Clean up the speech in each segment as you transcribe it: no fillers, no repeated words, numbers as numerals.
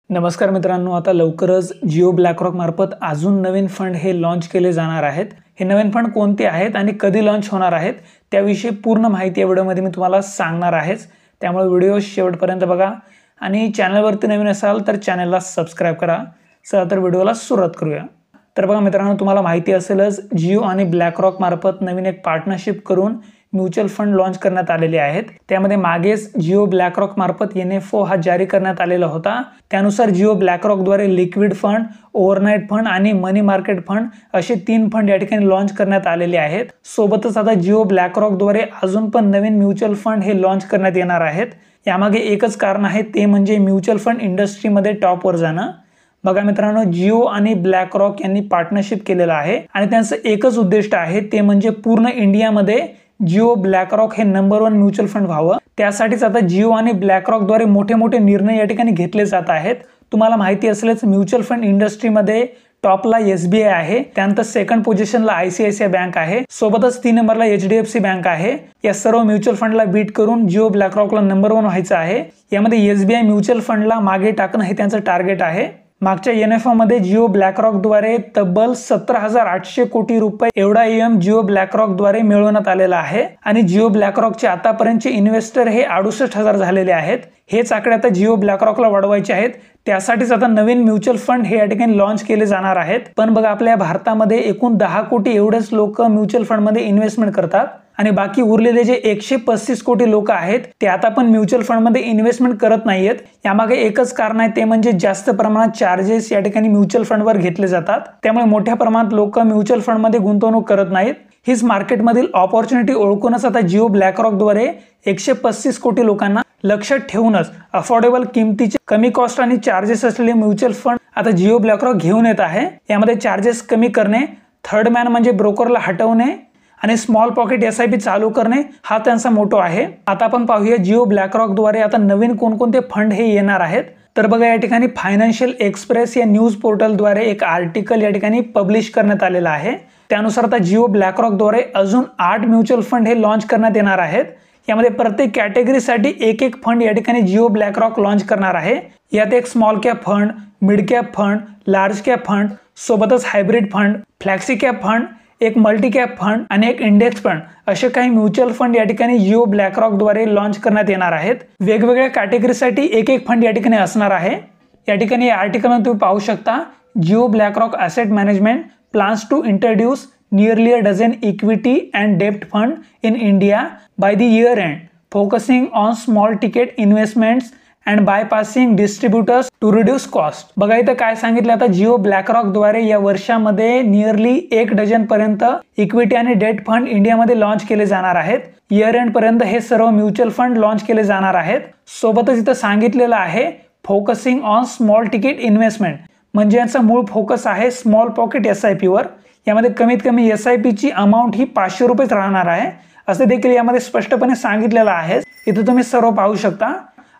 नमस्कार मित्रांनो, आता लवकरच जिओ ब्लॅकरॉक मार्फत अजून नवीन फंड हे लॉन्च केले जाणार आहेत। हे नवीन फंड कोणते आहेत आणि कधी लॉन्च होणार आहेत त्याविषयी पूर्ण माहिती या व्हिडिओमध्ये मी तुम्हाला सांगणार आहे। त्यामुळे व्हिडिओ शेवटपर्यंत बघा आणि चॅनलवरती नवीन असाल तर चॅनलला सबस्क्राइब करा। चला तर व्हिडिओला सुरुवात करूया। तर बघा मित्रांनो, तुम्हाला माहिती असेलच जिओ आणि ब्लॅकरॉक मार्फत नवीन एक पार्टनरशिप करून म्युच्युअल फंड लॉन्च करण्यात आलेले आहेत। त्यामध्ये मागेच जिओ ब्लॅकरॉक मार्फत NFO हा जारी करण्यात आलेला होता। त्यानुसार जिओ ब्लॅकरॉक द्वारे लिक्विड फंड, ओव्हरनाईट फंड आणि मनी मार्केट फंड असे 3 फंड या ठिकाणी लॉन्च करण्यात आलेले आहेत। सोबतच आता जिओ ब्लॅकरॉक द्वारे अजून पण नवीन म्युच्युअल फंड हे लॉन्च करण्यात येणार आहेत। यामागे एकच कारण आहे, ते म्हणजे म्युच्युअल फंड इंडस्ट्रीमध्ये टॉपवर जाणं। बघा मित्रांनो, जिओ आणि ब्लॅकरॉक यांनी पार्टनरशिप केलेला आहे आणि त्यांचं एकच उद्दिष्ट आहे, ते म्हणजे पूर्ण इंडियामध्ये जिओ ब्लॅकरॉक हे नंबर 1 म्युच्युअल फंड व्हावं। त्यासाठीच आता जिओ आणि ब्लॅकरॉक द्वारे मोठे मोठे निर्णय या ठिकाणी घेतले जात आहेत। तुम्हाला माहिती असेलच, म्युच्युअल फंड इंडस्ट्रीमध्ये टॉपला SBI आहे, त्यानंतर सेकंड पोझिशनला ICICI बँक आहे, सोबतच 3 नंबरला HDFC बँक आहे। या सर्व म्युच्युअल फंडला बीट करून जिओ ब्लॅकरॉकला नंबर 1 व्हायचं आहे। यामध्ये SBI म्युच्युअल फंडला मागे टाकणं हे त्यांचं टार्गेट आहे। मागच्या NFO मध्ये जिओ ब्लॅकरॉक द्वारे तब्बल 17,800 कोटी रुपये एवढा AUM जिओ ब्लॅकरॉक द्वारे मिळवण्यात आलेला आहे आणि जिओ ब्लॅकरॉकचे आतापर्यंतचे इन्व्हेस्टर हे 68,000 झालेले आहेत। हेच आकडे आता जिओ ब्लॅकरॉकला वाढवायचे आहेत। त्यासाठीच आता नवीन म्युच्युअल फंड हे या ठिकाणी लॉन्च केले जाणार आहेत। पण बघा, आपल्या भारतामध्ये एकूण 10 कोटी एवढेच लोक म्युच्युअल फंड मध्ये इन्व्हेस्टमेंट करतात आणि बाकी उरलेले जे 135 कोटी लोक आहेत ते आता पण म्युच्युअल फंड मध्ये इन्व्हेस्टमेंट करत नाहीयेत। यामागे एकच कारण आहे, ते म्हणजे जास्त प्रमाणात चार्जेस या ठिकाणी म्युच्युअल फंडवर घेतले जातात। त्यामुळे मोठ्या प्रमाणात लोक म्युच्युअल फंड मध्ये गुंतवणूक करत नाहीत। हीच मार्केटमधील ऑपॉर्च्युनिटी ओळखूनच आता जिओ ब्लॅकरॉक द्वारे 135 कोटी लोकांना लक्षात ठेवूनच अफोर्डेबल किमतीचे, कमी कॉस्ट आणि चार्जेस असलेले म्युच्युअल फंड आता जिओ ब्लॅकरॉक घेऊन येत आहे। यामध्ये चार्जेस कमी करणे, थर्ड मॅन म्हणजे ब्रोकरला हटवणे आणि स्मॉल पॉकेट SIP चालू करणे हा त्यांचा मोटो आहे। आता आपण पाहूया जिओ ब्लॅकरॉक द्वारे आता नवीन कोणकोणते फंड हे येणार आहेत। तर बघा, या ठिकाणी फायनान्शियल एक्सप्रेस या न्यूज पोर्टल द्वारे एक आर्टिकल या ठिकाणी पब्लिश करण्यात आलेला आहे। त्यानुसार आता जिओ ब्लॅकरॉक द्वारे अजून 8 म्युच्युअल फंड हे लॉन्च करण्यात येणार आहेत। यामध्ये प्रत्येक कॅटेगरीसाठी एक फंड या ठिकाणी जिओ ब्लॅकरॉक लॉन्च करणार आहे। यात एक small cap fund, mid cap fund, large cap fund, सोबतच हायब्रिड फंड, फ्लॅक्सी कॅप फंड, एक मल्टी कॅप फंड आणि एक इंडेक्स फंड असे काही म्युच्युअल फंड या ठिकाणी जिओ ब्लॅकरॉक द्वारे लॉन्च करण्यात येणार आहेत। वेगवेगळ्या कॅटेगरीसाठी एक फंड या ठिकाणी असणार आहे। या ठिकाणी आर्टिकल मध्ये तुम्ही पाहू शकता, Jio BlackRock asset management plans to introduce nearly a dozen equity and debt fund in India by the year end, focusing on small ticket investments and bypassing distributors to reduce cost। बघा इथं काय सांगितलं, आता जिओ ब्लॅकरॉक द्वारे या वर्षामध्ये नियरली 1 डझन पर्यंत equity आणि डेट फंड इंडियामध्ये लॉन्च केले जाणार आहेत। इयर एंड पर्यंत हे सर्व म्युच्युअल फंड लॉन्च केले जाणार आहेत। सोबतच इथं सांगितलेलं आहे focusing on small ticket investment, म्हणजे याचा मूळ फोकस आहे स्मॉल पॉकेट SIP वर। यामध्ये कमीत कमी SIP ची अमाउंट ही 500 रुपयेच राहणार आहे, असे देखील यामध्ये स्पष्टपणे सांगितलेलं आहे। इथे तुम्ही सर्व पाहू शकता।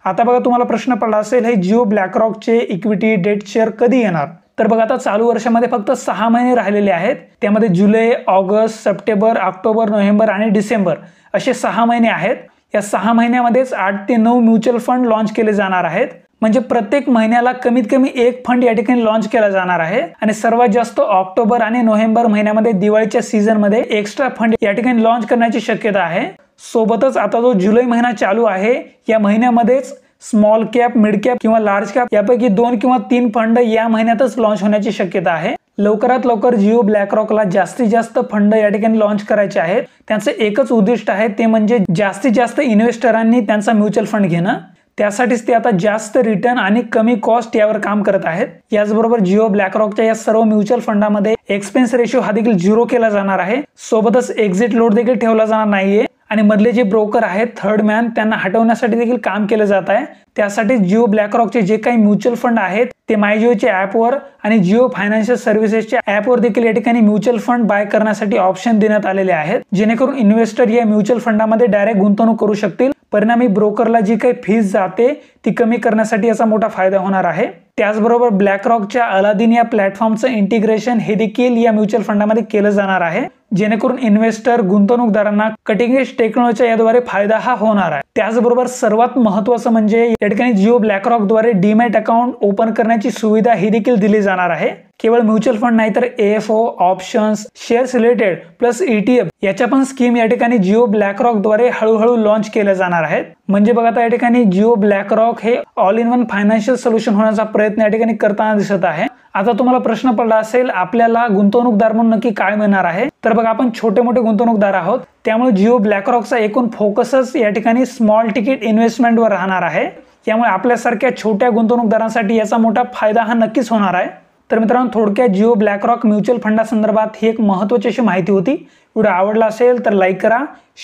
आता बघा, तुम्हाला प्रश्न पडला असेल, हे जिओ ब्लॅकरॉकचे इक्विटी डेट शेअर कधी येणार? तर बघा, आता चालू वर्षामध्ये फक्त 6 महिने राहिलेले आहेत। त्यामध्ये जुलै, ऑगस्ट, सप्टेंबर, ऑक्टोबर, नोव्हेंबर आणि डिसेंबर असे 6 महिने आहेत। या 6 महिन्यामध्येच 8 ते 9 म्युच्युअल फंड लॉन्च केले जाणार आहेत। म्हणजे प्रत्येक महिन्याला कमीत कमी एक फंड या ठिकाणी लॉन्च केला जाणार आहे आणि सर्वात जास्त ऑक्टोबर आणि नोव्हेंबर महिन्यामध्ये दिवाळीच्या सीझन मध्ये एक्स्ट्रा फंड या ठिकाणी लॉन्च करण्याची शक्यता आहे। सोबतच आता जो जुलै महिना चालू आहे, या महिन्यामध्येच स्मॉल कॅप, मिड कॅप किंवा लार्ज कॅप यापैकी 2 किंवा 3 फंड या महिन्यातच लॉन्च होण्याची शक्यता आहे। लवकरात लवकर जिओ ब्लॅकरॉकला जास्तीत जास्त फंड या ठिकाणी लॉन्च करायचे आहेत। त्यांचे एकच उद्दिष्ट आहे, ते म्हणजे जास्तीत जास्त इन्व्हेस्टरांनी त्यांचा म्युच्युअल फंड घेणं। त्यासाठीच ते आता जास्त रिटर्न आणि कमी कॉस्ट यावर काम करत आहेत। याचबरोबर जिओ ब्लॅकरॉकच्या या सर्व म्युच्युअल फंडामध्ये एक्सपेन्स रेशो हा देखील 0 केला जाणार आहे। सोबतच एक्झिट लोड देखील ठेवला जाणार नाहीये आणि मधले जे ब्रोकर आहेत, थर्ड मॅन, त्यांना हटवण्यासाठी देखील काम केलं जात आहे। त्यासाठी जिओ ब्लॅकरॉकचे जे काही म्युच्युअल फंड आहेत ते मायजिओच्या ॲपवर आणि जिओ फायनान्शियल सर्व्हिसेसच्या ॲपवर देखील या ठिकाणी म्युच्युअल फंड बाय करण्यासाठी ऑप्शन देण्यात आलेले आहेत, जेणेकरून इन्व्हेस्टर या म्युच्युअल फंडामध्ये डायरेक्ट गुंतवणूक करू शकतील। परिणामी ब्रोकरला जी काही फीस जाते ती कमी करण्यासाठी याचा मोठा फायदा होणार आहे। त्याचबरोबर ब्लॅकरॉकच्या अलादीन या प्लॅटफॉर्मचं इंटिग्रेशन हे देखील या म्युच्युअल फंडामध्ये केलं जाणार आहे। जेणेकरून इन्व्हेस्टर गुंतवणूकदारांना कटिंग एज टेक्नॉलॉजीच्या याद्वारे फायदा हा होणार आहे। त्याचबरोबर सर्वात महत्त्वाचं म्हणजे या ठिकाणी जिओ ब्लॅकरॉकद्वारे डीमॅट अकाउंट ओपन करण्याची सुविधा ही देखील दिली जाणार आहे। केवळ म्युच्युअल फंड नाही तर AFO, options, shares related plus ETF याच्या पण स्कीम या ठिकाणी जिओ ब्लॅकरॉकद्वारे हळूहळू लॉन्च केल्या जाणार आहेत। म्हणजे बघा आता या ठिकाणी जिओ ब्लॅकरॉक हे all in one financial solution होण्याचा प्रयत्न या ठिकाणी करताना दिसत आहे। आता तुम्हाला प्रश्न पडला असेल आपल्याला गुंतवणूकदार म्हणून नक्की काय मिळणार आहे, तर बघा आपण छोटे मोठे गुंतवणूकदार आहोत, त्यामुळे जिओ ब्लॅकरॉकचा एकूण फोकसच या ठिकाणी स्मॉल तिकीट इन्व्हेस्टमेंटवर राहणार आहे। त्यामुळे आपल्यासारख्या छोट्या गुंतवणूकदारांसाठी याचा मोठा फायदा हा नक्कीच होणार आहे। तर मित्रांनो, थोडक्यात जिओ ब्लॅकरॉक म्युच्युअल फंडासंदर्भात ही एक महत्त्वाची अशी माहिती होती। व्हिडिओ आवडला असेल तर लाईक करा,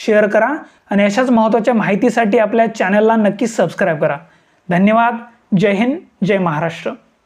शेअर करा आणि अशाच महत्त्वाच्या माहितीसाठी आपल्या चॅनलला नक्की सबस्क्राईब करा। धन्यवाद। जय हिंद, जय महाराष्ट्र।